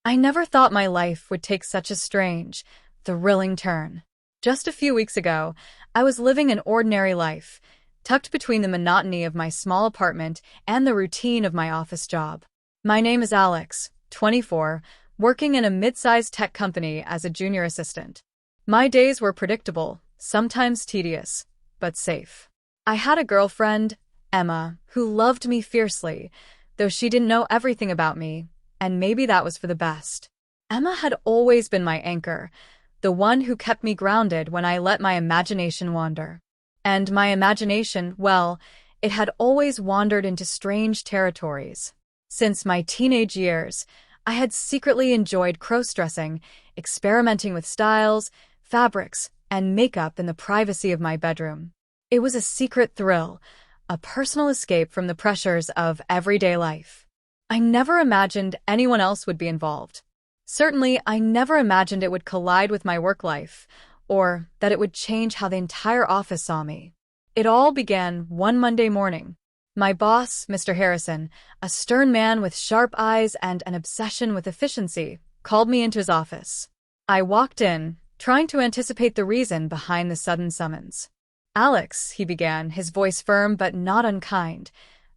I never thought my life would take such a strange, thrilling turn. Just a few weeks ago, I was living an ordinary life, tucked between the monotony of my small apartment and the routine of my office job. My name is Alex, 24, working in a mid-sized tech company as a junior assistant. My days were predictable, sometimes tedious, but safe. I had a girlfriend, Emma, who loved me fiercely, though she didn't know everything about me, and maybe that was for the best. Emma had always been my anchor, the one who kept me grounded when I let my imagination wander. And my imagination, well, it had always wandered into strange territories. Since my teenage years, I had secretly enjoyed crossdressing, experimenting with styles, fabrics, and makeup in the privacy of my bedroom. It was a secret thrill, a personal escape from the pressures of everyday life. I never imagined anyone else would be involved. Certainly, I never imagined it would collide with my work life, or that it would change how the entire office saw me. It all began one Monday morning. My boss, Mr. Harrison, a stern man with sharp eyes and an obsession with efficiency, called me into his office. I walked in, trying to anticipate the reason behind the sudden summons. "Alex," he began, his voice firm but not unkind,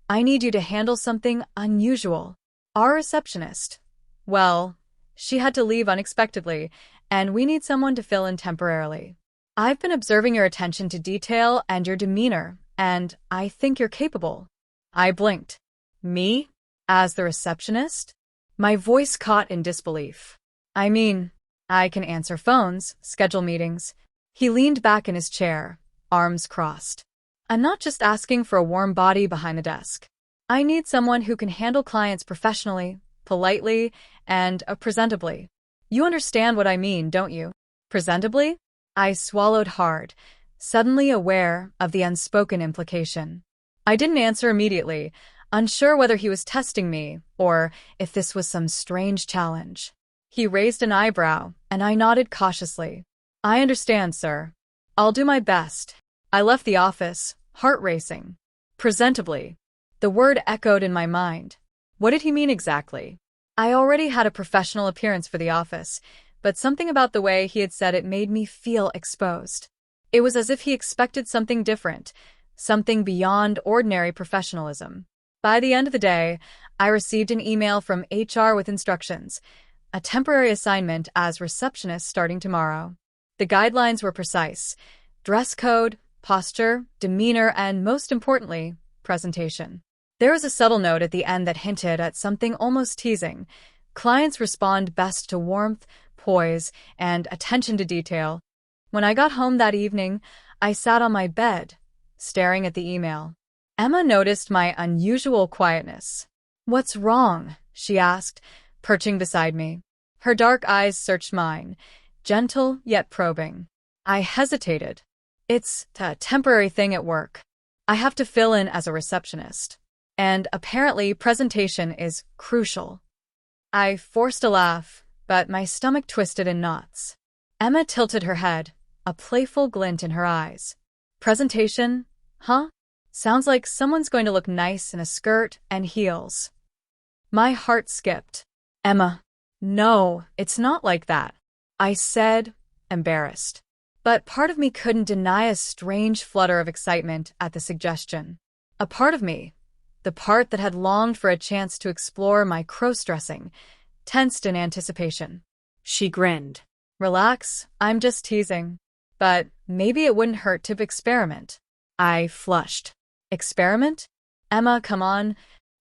"I need you to handle something unusual. Our receptionist, well, she had to leave unexpectedly, and we need someone to fill in temporarily. I've been observing your attention to detail and your demeanor, and I think you're capable." I blinked. Me? As the receptionist? My voice caught in disbelief. "I mean, I can answer phones, schedule meetings." He leaned back in his chair, arms crossed. "I'm not just asking for a warm body behind the desk. I need someone who can handle clients professionally, politely, and presentably. You understand what I mean, don't you?" Presentably? I swallowed hard, suddenly aware of the unspoken implication. I didn't answer immediately, unsure whether he was testing me or if this was some strange challenge. He raised an eyebrow, and I nodded cautiously. "I understand, sir. I'll do my best." I left the office, heart racing. Presentably. The word echoed in my mind. What did he mean exactly? I already had a professional appearance for the office, but something about the way he had said it made me feel exposed. It was as if he expected something different, something beyond ordinary professionalism. By the end of the day, I received an email from HR with instructions, a temporary assignment as receptionist starting tomorrow. The guidelines were precise: dress code, posture, demeanor, and most importantly, presentation. There was a subtle note at the end that hinted at something almost teasing. Clients respond best to warmth, poise, and attention to detail. When I got home that evening, I sat on my bed, staring at the email. Emma noticed my unusual quietness. "What's wrong?" she asked, perching beside me. Her dark eyes searched mine, gentle yet probing. I hesitated. "It's a temporary thing at work. I have to fill in as a receptionist. And apparently presentation is crucial." I forced a laugh, but my stomach twisted in knots. Emma tilted her head, a playful glint in her eyes. "Presentation? Huh? Sounds like someone's going to look nice in a skirt and heels." My heart skipped. "Emma, no, it's not like that," I said, embarrassed. But part of me couldn't deny a strange flutter of excitement at the suggestion. A part of me, the part that had longed for a chance to explore my crossdressing, tensed in anticipation. She grinned. "Relax, I'm just teasing. But maybe it wouldn't hurt to experiment." I flushed. "Experiment? Emma, come on.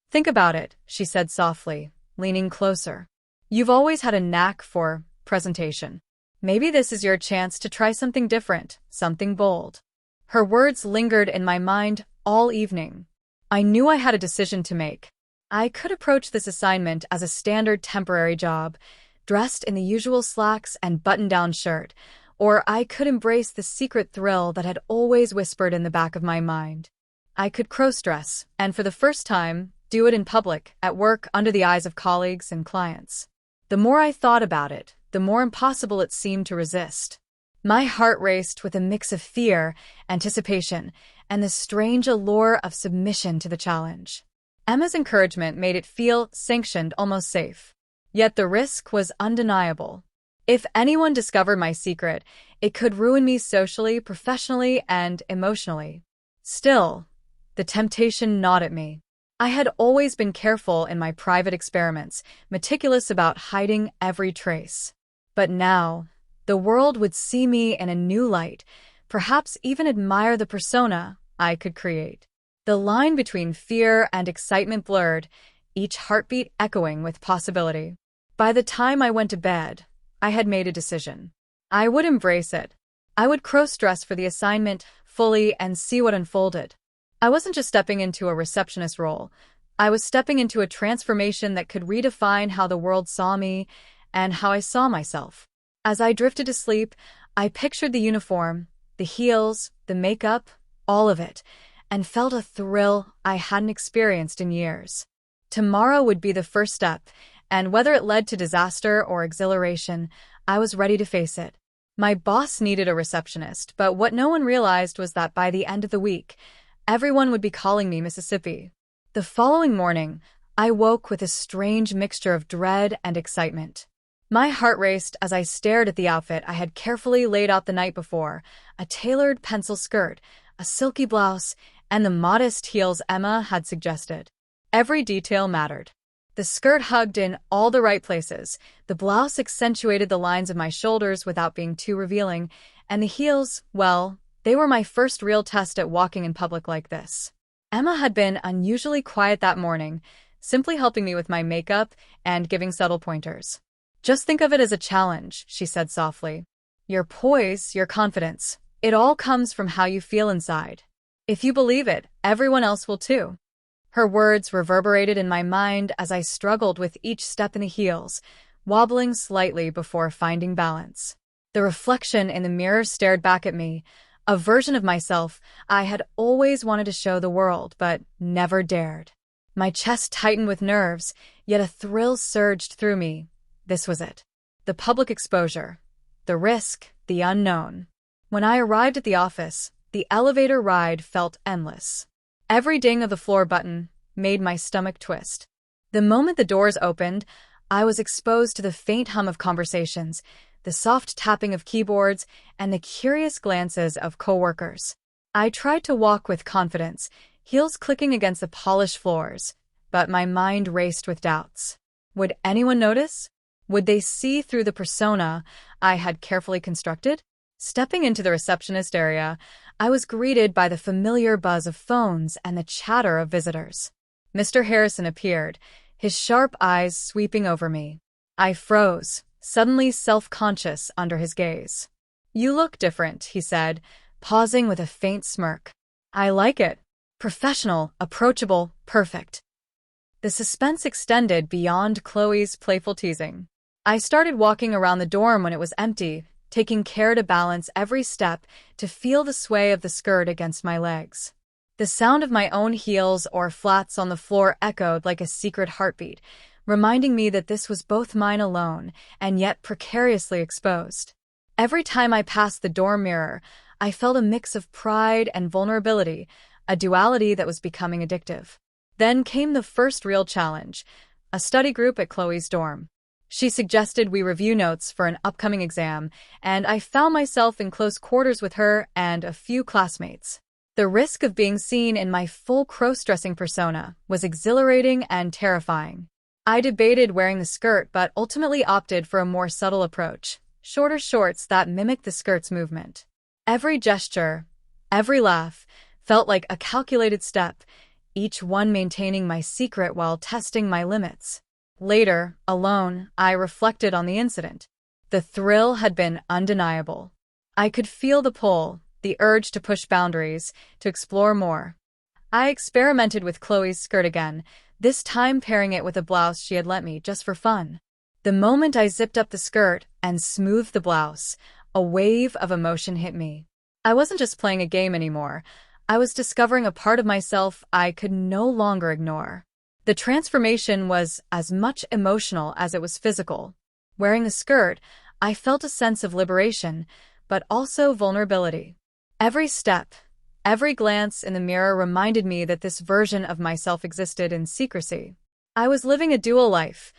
Think about it," she said softly, leaning closer. "You've always had a knack for presentation. Maybe this is your chance to try something different, something bold." Her words lingered in my mind all evening. I knew I had a decision to make. I could approach this assignment as a standard temporary job, dressed in the usual slacks and button-down shirt, or I could embrace the secret thrill that had always whispered in the back of my mind. I could crossdress, and for the first time, do it in public, at work, under the eyes of colleagues and clients. The more I thought about it, the more impossible it seemed to resist. My heart raced with a mix of fear, anticipation, and the strange allure of submission to the challenge. Emma's encouragement made it feel sanctioned, almost safe. Yet the risk was undeniable. If anyone discovered my secret, it could ruin me socially, professionally, and emotionally. Still, the temptation gnawed at me. I had always been careful in my private experiments, meticulous about hiding every trace. But now, the world would see me in a new light, perhaps even admire the persona I could create. The line between fear and excitement blurred, each heartbeat echoing with possibility. By the time I went to bed, I had made a decision. I would embrace it. I would cross-dress for the assignment fully and see what unfolded. I wasn't just stepping into a receptionist role. I was stepping into a transformation that could redefine how the world saw me and how I saw myself. As I drifted to sleep, I pictured the uniform, the heels, the makeup, all of it, and felt a thrill I hadn't experienced in years. Tomorrow would be the first step, and whether it led to disaster or exhilaration, I was ready to face it. My boss needed a receptionist, but what no one realized was that by the end of the week, everyone would be calling me Mississippi. The following morning, I woke with a strange mixture of dread and excitement. My heart raced as I stared at the outfit I had carefully laid out the night before, a tailored pencil skirt, a silky blouse, and the modest heels Emma had suggested. Every detail mattered. The skirt hugged in all the right places, the blouse accentuated the lines of my shoulders without being too revealing, and the heels, well, they were my first real test at walking in public like this. Emma had been unusually quiet that morning, simply helping me with my makeup and giving subtle pointers. "Just think of it as a challenge," she said softly. "Your poise, your confidence, it all comes from how you feel inside. If you believe it, everyone else will too." Her words reverberated in my mind as I struggled with each step in the heels, wobbling slightly before finding balance. The reflection in the mirror stared back at me, a version of myself I had always wanted to show the world, but never dared. My chest tightened with nerves, yet a thrill surged through me. This was it. The public exposure. The risk, the unknown. When I arrived at the office, the elevator ride felt endless. Every ding of the floor button made my stomach twist. The moment the doors opened, I was exposed to the faint hum of conversations, the soft tapping of keyboards, and the curious glances of coworkers. I tried to walk with confidence, heels clicking against the polished floors, but my mind raced with doubts. Would anyone notice? Would they see through the persona I had carefully constructed? Stepping into the receptionist area, I was greeted by the familiar buzz of phones and the chatter of visitors. Mr. Harrison appeared, his sharp eyes sweeping over me. I froze, suddenly self-conscious under his gaze. "You look different," he said, pausing with a faint smirk. "I like it. Professional, approachable, perfect." The suspense extended beyond Chloe's playful teasing. I started walking around the dorm when it was empty, taking care to balance every step to feel the sway of the skirt against my legs. The sound of my own heels or flats on the floor echoed like a secret heartbeat, reminding me that this was both mine alone and yet precariously exposed. Every time I passed the dorm mirror, I felt a mix of pride and vulnerability, a duality that was becoming addictive. Then came the first real challenge, a study group at Chloe's dorm. She suggested we review notes for an upcoming exam, and I found myself in close quarters with her and a few classmates. The risk of being seen in my full cross-dressing persona was exhilarating and terrifying. I debated wearing the skirt but ultimately opted for a more subtle approach, shorter shorts that mimicked the skirt's movement. Every gesture, every laugh, felt like a calculated step, each one maintaining my secret while testing my limits. Later, alone, I reflected on the incident. The thrill had been undeniable. I could feel the pull, the urge to push boundaries, to explore more. I experimented with Chloe's skirt again, this time pairing it with a blouse she had lent me just for fun. The moment I zipped up the skirt and smoothed the blouse, a wave of emotion hit me. I wasn't just playing a game anymore. I was discovering a part of myself I could no longer ignore. The transformation was as much emotional as it was physical. Wearing the skirt, I felt a sense of liberation, but also vulnerability. Every step, every glance in the mirror reminded me that this version of myself existed in secrecy. I was living a dual life,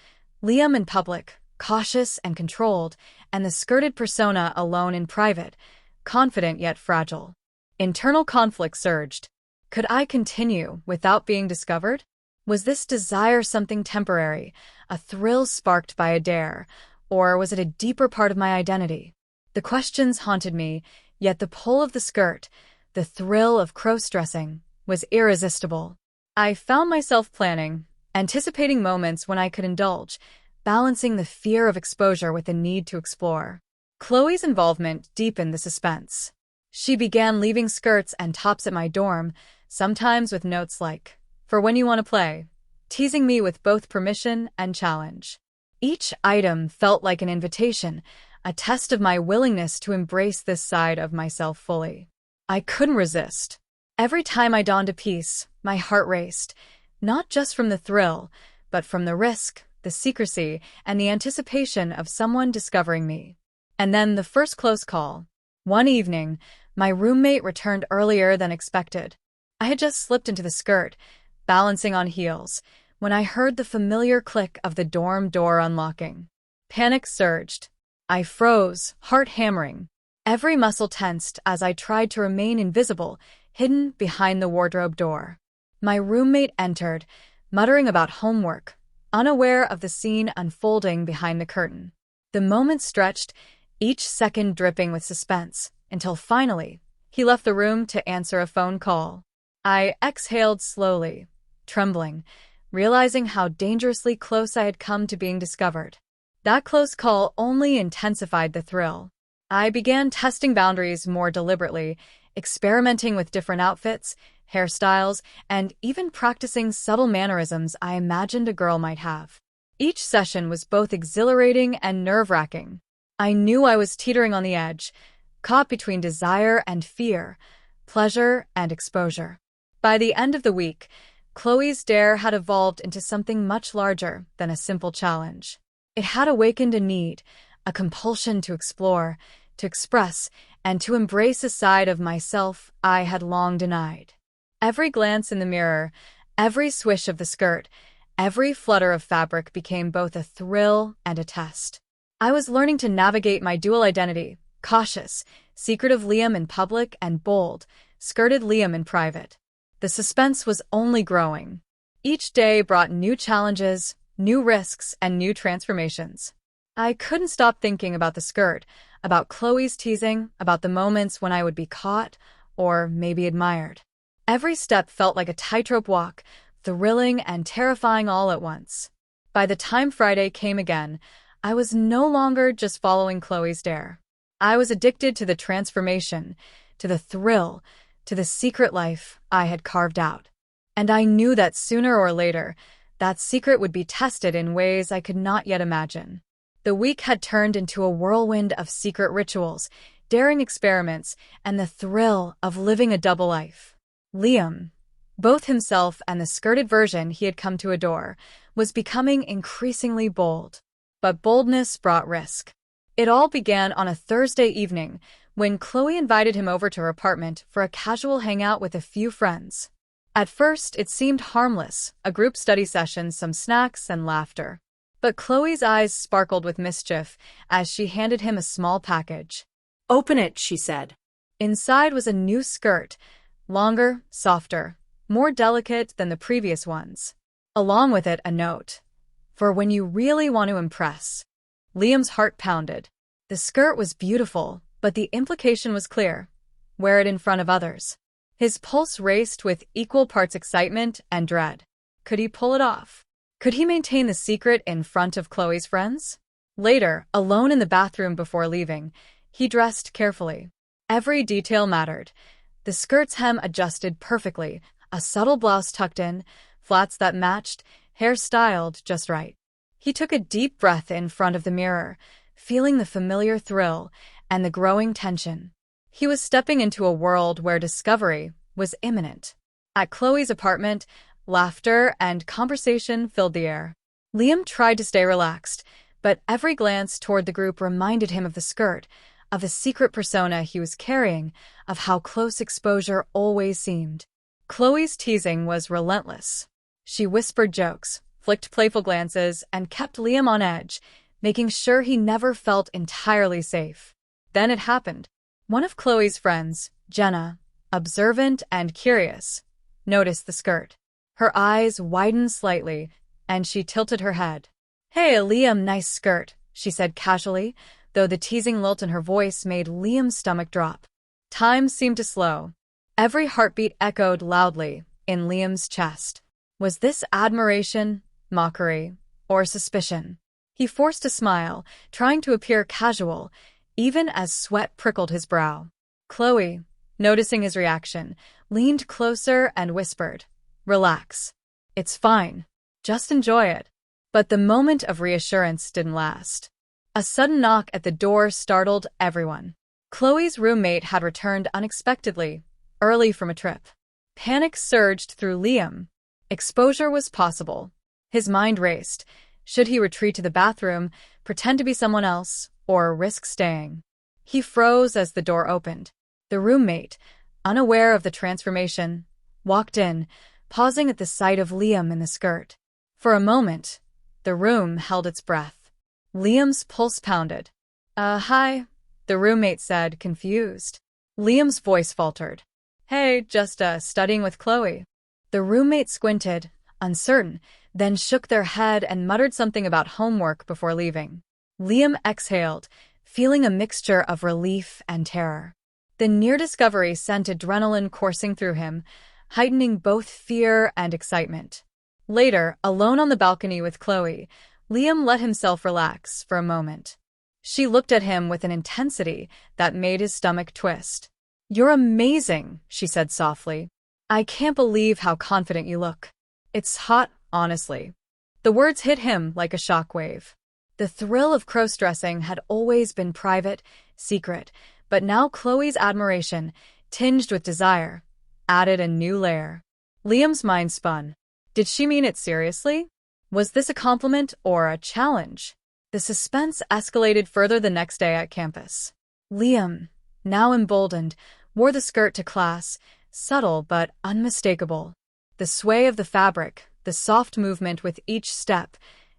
Liam in public, cautious and controlled, and the skirted persona alone in private, confident yet fragile. Internal conflict surged. Could I continue without being discovered? Was this desire something temporary, a thrill sparked by a dare, or was it a deeper part of my identity? The questions haunted me, yet the pull of the skirt, the thrill of crossdressing, was irresistible. I found myself planning, anticipating moments when I could indulge, balancing the fear of exposure with the need to explore. Chloe's involvement deepened the suspense. She began leaving skirts and tops at my dorm, sometimes with notes like, "For when you want to play," teasing me with both permission and challenge. Each item felt like an invitation, a test of my willingness to embrace this side of myself fully. I couldn't resist. Every time I donned a piece, my heart raced, not just from the thrill, but from the risk, the secrecy, and the anticipation of someone discovering me. And then the first close call. One evening, my roommate returned earlier than expected. I had just slipped into the skirt, balancing on heels, when I heard the familiar click of the dorm door unlocking. Panic surged. I froze, heart hammering. Every muscle tensed as I tried to remain invisible, hidden behind the wardrobe door. My roommate entered, muttering about homework, unaware of the scene unfolding behind the curtain. The moment stretched, each second dripping with suspense, until finally, he left the room to answer a phone call. I exhaled slowly, trembling, realizing how dangerously close I had come to being discovered. That close call only intensified the thrill. I began testing boundaries more deliberately, experimenting with different outfits, hairstyles, and even practicing subtle mannerisms I imagined a girl might have. Each session was both exhilarating and nerve-wracking. I knew I was teetering on the edge, caught between desire and fear, pleasure and exposure. By the end of the week, Chloe's dare had evolved into something much larger than a simple challenge. It had awakened a need, a compulsion to explore, to express, and to embrace a side of myself I had long denied. Every glance in the mirror, every swish of the skirt, every flutter of fabric became both a thrill and a test. I was learning to navigate my dual identity, cautious, secretive Liam in public and bold, skirted Liam in private. The suspense was only growing. Each day brought new challenges, new risks, and new transformations. I couldn't stop thinking about the skirt, about Chloe's teasing, about the moments when I would be caught, or maybe admired. Every step felt like a tightrope walk, thrilling and terrifying all at once. By the time Friday came again, I was no longer just following Chloe's dare. I was addicted to the transformation, to the thrill, to the secret life I had carved out. And I knew that sooner or later, that secret would be tested in ways I could not yet imagine. The week had turned into a whirlwind of secret rituals, daring experiments, and the thrill of living a double life. Liam, both himself and the skirted version he had come to adore, was becoming increasingly bold. But boldness brought risk. It all began on a Thursday evening, when Chloe invited him over to her apartment for a casual hangout with a few friends. At first, it seemed harmless, a group study session, some snacks, and laughter. But Chloe's eyes sparkled with mischief as she handed him a small package. "Open it," she said. Inside was a new skirt, longer, softer, more delicate than the previous ones. Along with it, a note. "For when you really want to impress." Liam's heart pounded. The skirt was beautiful, but the implication was clear. Wear it in front of others. His pulse raced with equal parts excitement and dread. Could he pull it off? Could he maintain the secret in front of Chloe's friends? Later, alone in the bathroom before leaving, he dressed carefully. Every detail mattered. The skirt's hem adjusted perfectly, a subtle blouse tucked in, flats that matched, hair styled just right. He took a deep breath in front of the mirror, feeling the familiar thrill and the growing tension. He was stepping into a world where discovery was imminent. At Chloe's apartment, laughter and conversation filled the air. Liam tried to stay relaxed, but every glance toward the group reminded him of the skirt, of the secret persona he was carrying, of how close exposure always seemed. Chloe's teasing was relentless. She whispered jokes, flicked playful glances, and kept Liam on edge, making sure he never felt entirely safe. Then it happened. One of Chloe's friends, Jenna, observant and curious, noticed the skirt. Her eyes widened slightly, and she tilted her head. "Hey, Liam, nice skirt," she said casually, though the teasing lilt in her voice made Liam's stomach drop. Time seemed to slow. Every heartbeat echoed loudly in Liam's chest. Was this admiration, mockery, or suspicion? He forced a smile, trying to appear casual, even as sweat prickled his brow. Chloe, noticing his reaction, leaned closer and whispered, "Relax. It's fine. Just enjoy it." But the moment of reassurance didn't last. A sudden knock at the door startled everyone. Chloe's roommate had returned unexpectedly, early from a trip. Panic surged through Liam. Exposure was possible. His mind raced. Should he retreat to the bathroom, pretend to be someone else, or risk staying? He froze as the door opened. The roommate, unaware of the transformation, walked in, pausing at the sight of Liam in the skirt. For a moment, the room held its breath. Liam's pulse pounded. Hi," the roommate said, confused. Liam's voice faltered. "Hey, just studying with Chloe." The roommate squinted, uncertain, then shook their head and muttered something about homework before leaving. Liam exhaled, feeling a mixture of relief and terror. The near discovery sent adrenaline coursing through him, heightening both fear and excitement. Later, alone on the balcony with Chloe, Liam let himself relax for a moment. She looked at him with an intensity that made his stomach twist. "You're amazing," she said softly. "I can't believe how confident you look. It's hot, honestly." The words hit him like a shockwave. The thrill of crossdressing had always been private, secret, but now Chloe's admiration, tinged with desire, added a new layer. Liam's mind spun. Did she mean it seriously? Was this a compliment or a challenge? The suspense escalated further the next day at campus. Liam, now emboldened, wore the skirt to class, subtle but unmistakable. The sway of the fabric, the soft movement with each step,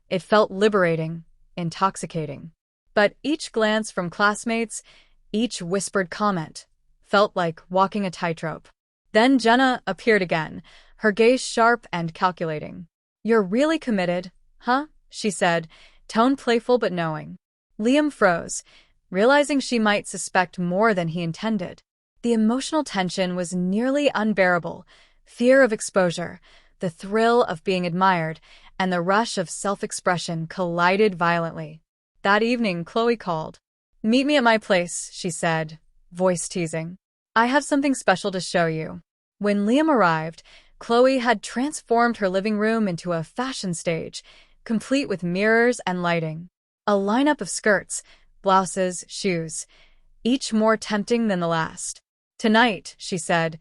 it felt liberating, intoxicating. But each glance from classmates, each whispered comment, felt like walking a tightrope. Then Jenna appeared again, her gaze sharp and calculating. "You're really committed, huh?" she said, tone playful but knowing. Liam froze, realizing she might suspect more than he intended. The emotional tension was nearly unbearable. Fear of exposure, the thrill of being admired, and the rush of self-expression collided violently. That evening, Chloe called. "Meet me at my place," she said, voice teasing. "I have something special to show you." When Liam arrived, Chloe had transformed her living room into a fashion stage, complete with mirrors and lighting. A lineup of skirts, blouses, shoes, each more tempting than the last. "Tonight," she said,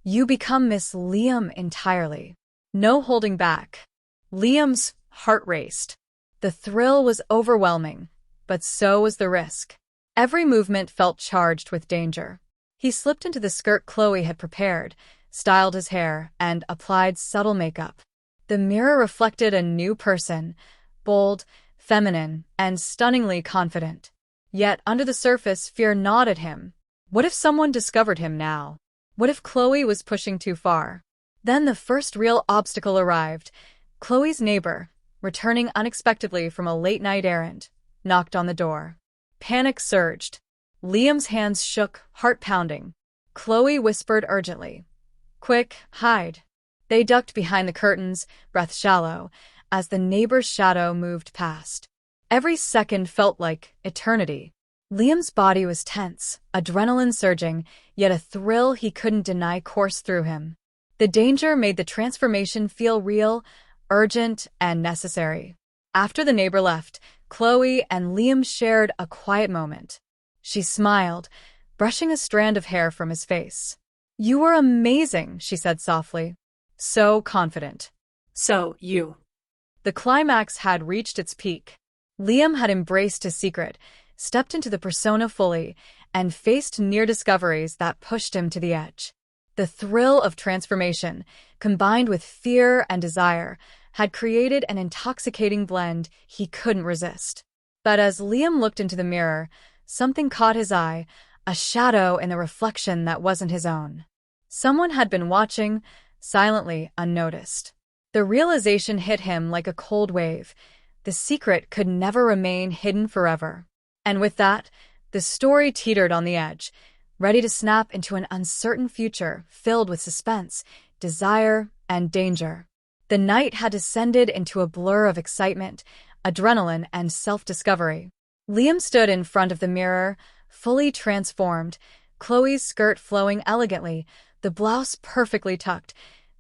"you become Miss Liam entirely. No holding back." Liam's heart raced. The thrill was overwhelming, but so was the risk. Every movement felt charged with danger. He slipped into the skirt Chloe had prepared, styled his hair, and applied subtle makeup. The mirror reflected a new person, bold, feminine, and stunningly confident. Yet under the surface, fear gnawed at him. What if someone discovered him now? What if Chloe was pushing too far? Then the first real obstacle arrived. Chloe's neighbor, returning unexpectedly from a late-night errand, knocked on the door. Panic surged. Liam's hands shook, heart pounding. Chloe whispered urgently, "Quick, hide." They ducked behind the curtains, breath shallow, as the neighbor's shadow moved past. Every second felt like eternity. Liam's body was tense, adrenaline surging, yet a thrill he couldn't deny coursed through him. The danger made the transformation feel real, urgent, and necessary. After the neighbor left, Chloe and Liam shared a quiet moment. She smiled, brushing a strand of hair from his face. "You were amazing," she said softly. So confident. "So, you." The climax had reached its peak. Liam had embraced his secret, stepped into the persona fully, and faced near discoveries that pushed him to the edge. The thrill of transformation, combined with fear and desire, had created an intoxicating blend he couldn't resist. But as Liam looked into the mirror, something caught his eye, a shadow in the reflection that wasn't his own. Someone had been watching, silently, unnoticed. The realization hit him like a cold wave. The secret could never remain hidden forever. And with that, the story teetered on the edge, ready to snap into an uncertain future filled with suspense, desire, and danger. The night had descended into a blur of excitement, adrenaline, and self-discovery. Liam stood in front of the mirror, fully transformed, Chloe's skirt flowing elegantly, the blouse perfectly tucked,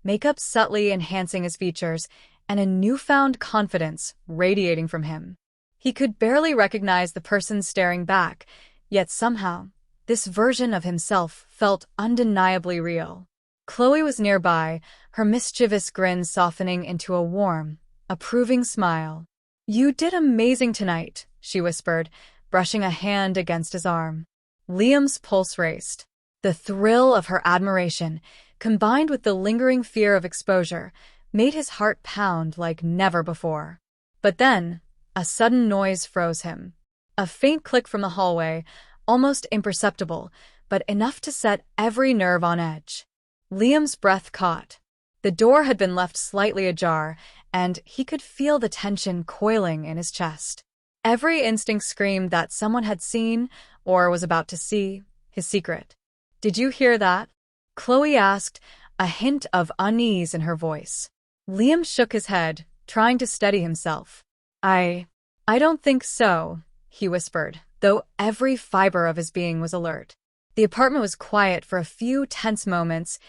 makeup subtly enhancing his features, and a newfound confidence radiating from him. He could barely recognize the person staring back, yet somehow, this version of himself felt undeniably real. Chloe was nearby, her mischievous grin softening into a warm, approving smile. "You did amazing tonight," she whispered, brushing a hand against his arm. Liam's pulse raced. The thrill of her admiration, combined with the lingering fear of exposure, made his heart pound like never before. But then, a sudden noise froze him. A faint click from the hallway, almost imperceptible, but enough to set every nerve on edge. Liam's breath caught. The door had been left slightly ajar, and he could feel the tension coiling in his chest. Every instinct screamed that someone had seen, or was about to see, his secret. "Did you hear that?" Chloe asked, a hint of unease in her voice. Liam shook his head, trying to steady himself. I don't think so," he whispered, though every fiber of his being was alert. The apartment was quiet for a few tense moments,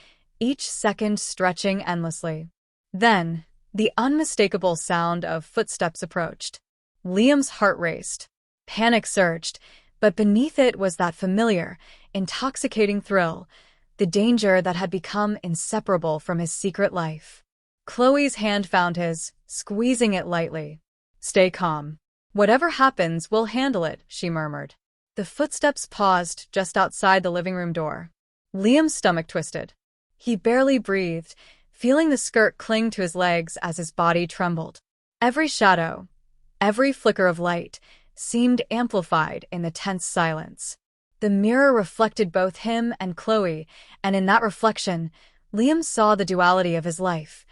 each second stretching endlessly. Then, the unmistakable sound of footsteps approached. Liam's heart raced. Panic surged, but beneath it was that familiar, intoxicating thrill, the danger that had become inseparable from his secret life. Chloe's hand found his, squeezing it lightly. "Stay calm. Whatever happens, we'll handle it," she murmured. The footsteps paused just outside the living room door. Liam's stomach twisted. He barely breathed, feeling the skirt cling to his legs as his body trembled. Every shadow, every flicker of light, seemed amplified in the tense silence. The mirror reflected both him and Chloe, and in that reflection, Liam saw the duality of his life,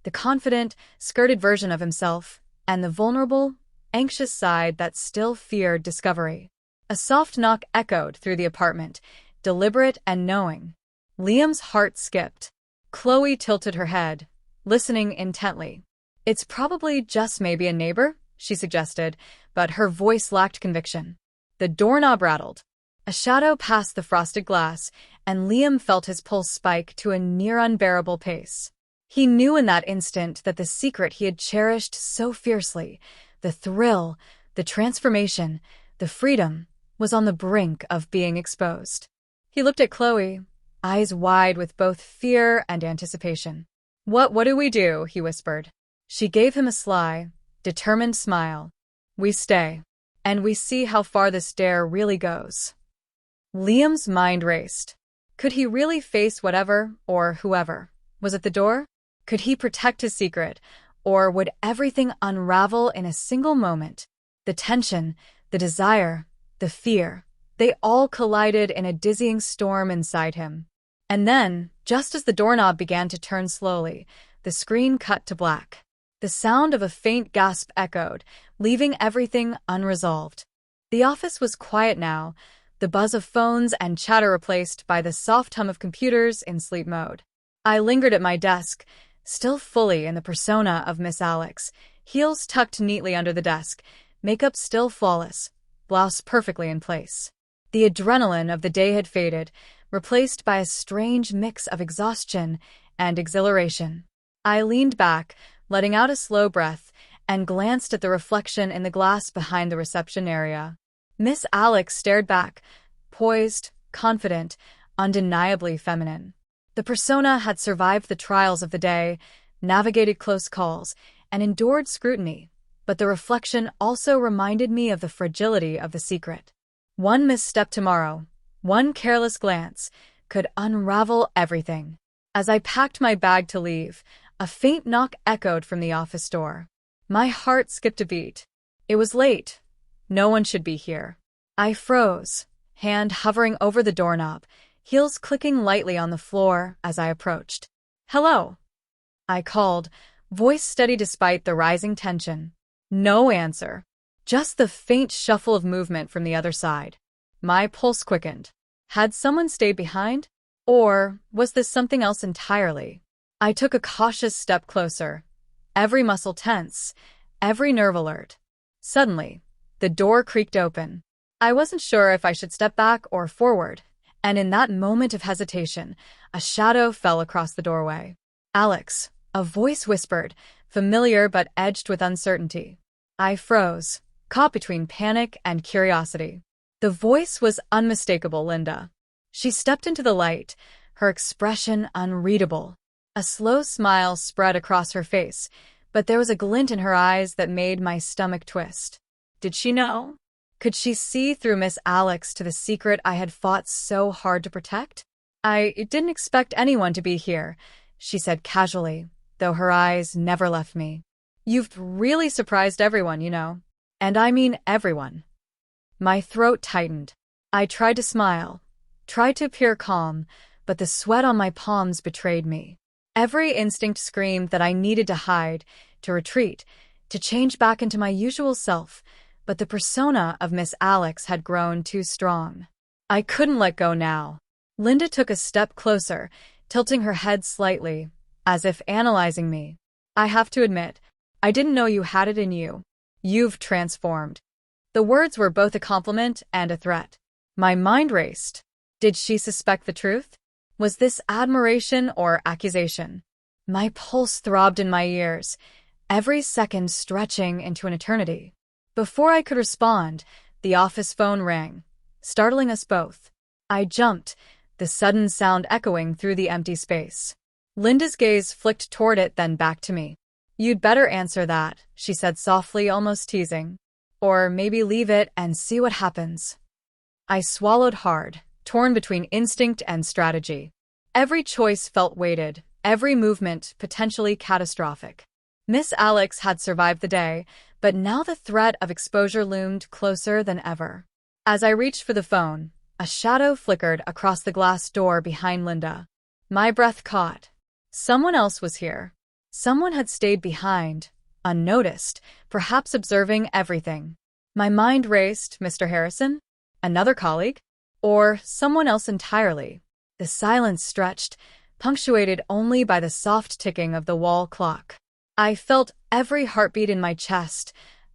the confident, skirted version of himself, and the vulnerable, anxious side that still feared discovery. A soft knock echoed through the apartment, deliberate and knowing. Liam's heart skipped. Chloe tilted her head, listening intently. "It's probably just maybe a neighbor," she suggested, but her voice lacked conviction. The doorknob rattled. A shadow passed the frosted glass, and Liam felt his pulse spike to a near unbearable pace. He knew in that instant that the secret he had cherished so fiercely, the thrill, the transformation, the freedom, was on the brink of being exposed. He looked at Chloe, eyes wide with both fear and anticipation. What do we do?" he whispered. She gave him a sly, determined smile. "We stay, and we see how far this dare really goes." Liam's mind raced. Could he really face whatever, or whoever, was at the door? Could he protect his secret, or would everything unravel in a single moment? The tension, the desire, the fear, they all collided in a dizzying storm inside him. And then, just as the doorknob began to turn slowly, the screen cut to black. The sound of a faint gasp echoed, leaving everything unresolved. The office was quiet now, the buzz of phones and chatter replaced by the soft hum of computers in sleep mode. I lingered at my desk, still fully in the persona of Miss Alex, heels tucked neatly under the desk, makeup still flawless, blouse perfectly in place. The adrenaline of the day had faded, replaced by a strange mix of exhaustion and exhilaration. I leaned back, letting out a slow breath, and glanced at the reflection in the glass behind the reception area. Miss Alex stared back, poised, confident, undeniably feminine. The persona had survived the trials of the day, navigated close calls, and endured scrutiny, but the reflection also reminded me of the fragility of the secret. One misstep tomorrow, one careless glance, could unravel everything. As I packed my bag to leave, A faint knock echoed from the office door. My heart skipped a beat. It was late. No one should be here. I froze, hand hovering over the doorknob, heels clicking lightly on the floor as I approached. "Hello," I called, voice steady despite the rising tension. No answer. Just the faint shuffle of movement from the other side. My pulse quickened. Had someone stayed behind? Or was this something else entirely? I took a cautious step closer, every muscle tense, every nerve alert. Suddenly, the door creaked open. I wasn't sure if I should step back or forward, and in that moment of hesitation, a shadow fell across the doorway. "Alex," a voice whispered, familiar but edged with uncertainty. I froze, caught between panic and curiosity. The voice was unmistakable, Linda. She stepped into the light, her expression unreadable. A slow smile spread across her face, but there was a glint in her eyes that made my stomach twist. Did she know? Could she see through Miss Alex to the secret I had fought so hard to protect? "I didn't expect anyone to be here," she said casually, though her eyes never left me. "You've really surprised everyone, you know. And I mean everyone." My throat tightened. I tried to smile, tried to appear calm, but the sweat on my palms betrayed me. Every instinct screamed that I needed to hide, to retreat, to change back into my usual self, but the persona of Miss Alex had grown too strong. I couldn't let go now. Linda took a step closer, tilting her head slightly, as if analyzing me. "I have to admit, I didn't know you had it in you. You've transformed." The words were both a compliment and a threat. My mind raced. Did she suspect the truth? Was this admiration or accusation? My pulse throbbed in my ears, every second stretching into an eternity. Before I could respond, the office phone rang, startling us both. I jumped, the sudden sound echoing through the empty space. Linda's gaze flicked toward it, then back to me. "You'd better answer that," she said softly, almost teasing. "Or maybe leave it and see what happens." I swallowed hard, torn between instinct and strategy. Every choice felt weighted, every movement potentially catastrophic. Miss Alex had survived the day, but now the threat of exposure loomed closer than ever. As I reached for the phone, a shadow flickered across the glass door behind Linda. My breath caught. Someone else was here. Someone had stayed behind, unnoticed, perhaps observing everything. My mind raced. Mr. Harrison? Another colleague? Or someone else entirely? The silence stretched, punctuated only by the soft ticking of the wall clock. I felt every heartbeat in my chest,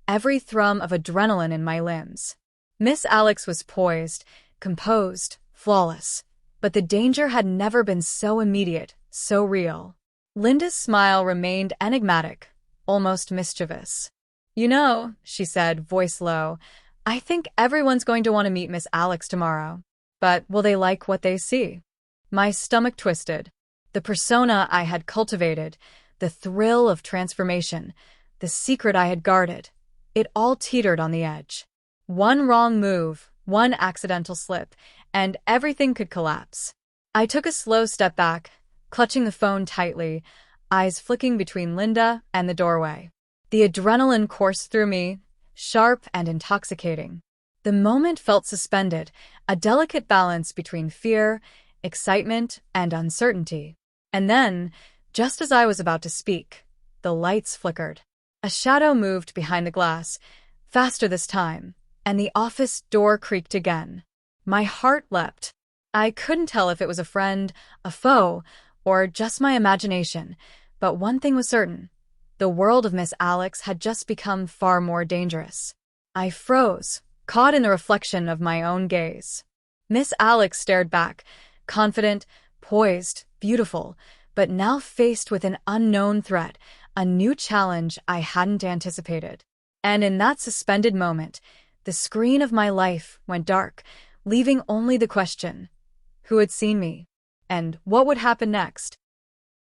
every thrum of adrenaline in my limbs. Miss Alex was poised, composed, flawless, but the danger had never been so immediate, so real. Linda's smile remained enigmatic, almost mischievous. "You know," she said, voice low, "I think everyone's going to want to meet Miss Alex tomorrow. But will they like what they see?" My stomach twisted. The persona I had cultivated, the thrill of transformation, the secret I had guarded, it all teetered on the edge. One wrong move, one accidental slip, and everything could collapse. I took a slow step back, clutching the phone tightly, eyes flicking between Linda and the doorway. The adrenaline coursed through me, sharp and intoxicating. The moment felt suspended, a delicate balance between fear, excitement, and uncertainty. And then, just as I was about to speak, the lights flickered. A shadow moved behind the glass, faster this time, and the office door creaked again. My heart leapt. I couldn't tell if it was a friend, a foe, or just my imagination, but one thing was certain. The world of Miss Alex had just become far more dangerous. I froze, caught in the reflection of my own gaze. Miss Alex stared back, confident, poised, beautiful, but now faced with an unknown threat, a new challenge I hadn't anticipated. And in that suspended moment, the screen of my life went dark, leaving only the question: who had seen me? And what would happen next?